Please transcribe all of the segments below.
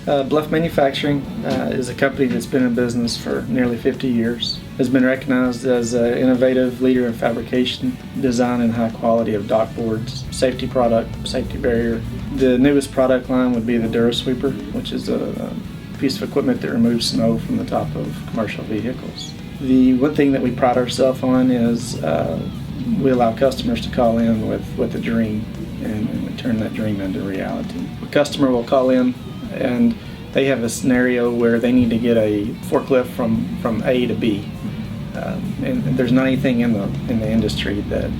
Bluff Manufacturing is a company that's been in business for nearly 50 years. Has been recognized as an innovative leader in fabrication, design, and high quality of dock boards, safety product, safety barrier. The newest product line would be the Dura Sweeper, which is a piece of equipment that removes snow from the top of commercial vehicles. The one thing that we pride ourselves on is we allow customers to call in with a dream, and we turn that dream into reality. A customer will call in and they have a scenario where they need to get a forklift from A to B, and there's not anything in the industry that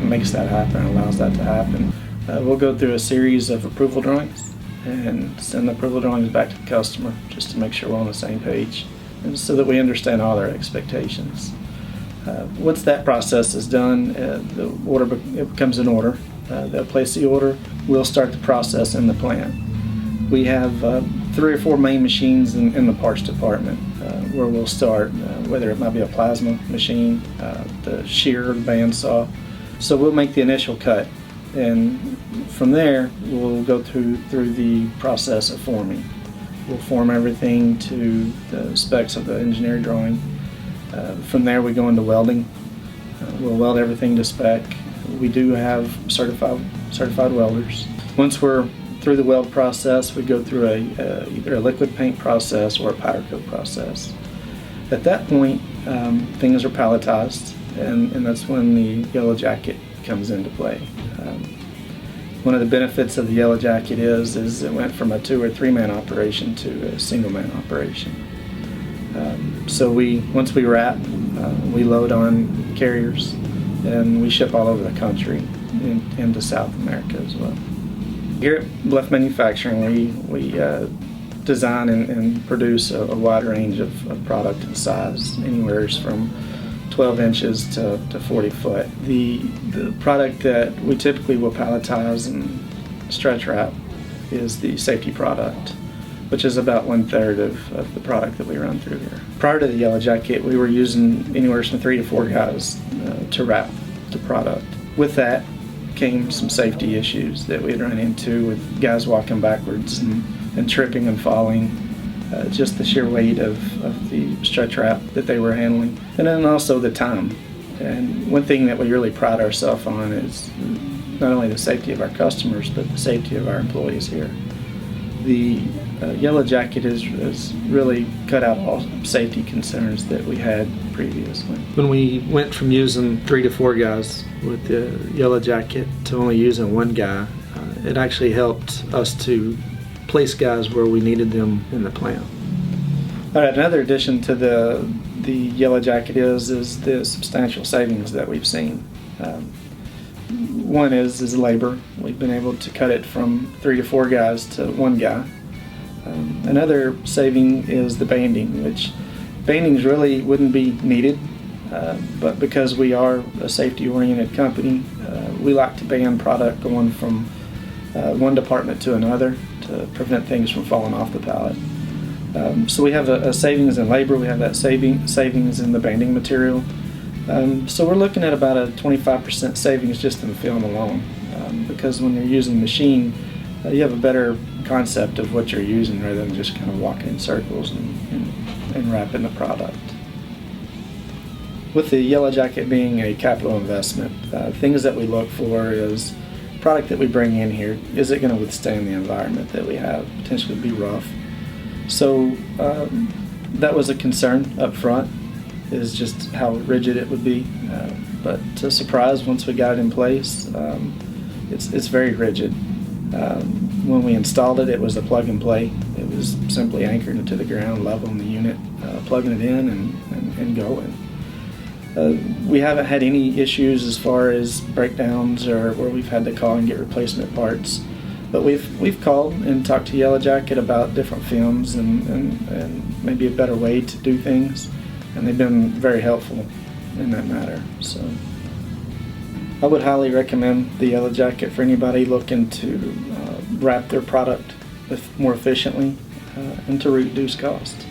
makes that happen, allows that to happen. We'll go through a series of approval drawings and send the approval drawings back to the customer just to make sure we're on the same page, and so that we understand all their expectations. Once that process is done, the order it becomes an order. They'll place the order. We'll start the process in the plant. We have 3 or 4 main machines in the parts department where we'll start, whether it might be a plasma machine, the shear, the bandsaw. So we'll make the initial cut, and from there we'll go through the process of forming. We'll form everything to the specs of the engineer drawing. From there we go into welding. We'll weld everything to spec. We do have certified welders. Once we're through the weld process, we go through either a liquid paint process or a powder coat process. At that point, things are palletized, and that's when the yellow jacket comes into play. One of the benefits of the yellow jacket is it went from a 2 or 3 man operation to a single man operation. So once we wrap, we load on carriers, and we ship all over the country into South America as well. Here at Bluff Manufacturing, we design and produce a wide range of product and size, anywhere from 12 inches to 40 foot. The product that we typically will palletize and stretch wrap is the safety product, which is about 1/3 of the product that we run through here. Prior to the yellow jacket, we were using anywhere from 3 to 4 guys to wrap the product. With that came some safety issues that we had run into with guys walking backwards and tripping and falling, just the sheer weight of the stretch wrap that they were handling, and then also the time. And one thing that we really pride ourselves on is not only the safety of our customers, but the safety of our employees here. The yellow jacket has really cut out all safety concerns that we had previously. When we went from using 3 to 4 guys with the yellow jacket to only using 1 guy, it actually helped us to place guys where we needed them in the plant. All right, another addition to the yellow jacket is the substantial savings that we've seen. One is labor. We've been able to cut it from 3 to 4 guys to 1 guy. Another saving is the banding, which bandings really wouldn't be needed, but because we are a safety-oriented company, we like to band product going from one department to another to prevent things from falling off the pallet. So we have a savings in labor. We have that savings in the banding material. So we're looking at about a 25% savings just in the film alone, because when you're using the machine, you have a better concept of what you're using rather than just kind of walking in circles and wrapping the product. With the yellow jacket being a capital investment, things that we look for is product that we bring in here, is it going to withstand the environment that we have, potentially be rough. So that was a concern up front, is just how rigid it would be. But to surprise, once we got it in place, it's very rigid. When we installed it, it was a plug and play. It was simply anchored into the ground, leveling the unit, plugging it in and going. We haven't had any issues as far as breakdowns or where we've had to call and get replacement parts. But we've called and talked to Yellow Jacket about different films and maybe a better way to do things, and they've been very helpful in that matter. So I would highly recommend the Yellow Jacket for anybody looking to wrap their product more efficiently and to reduce cost.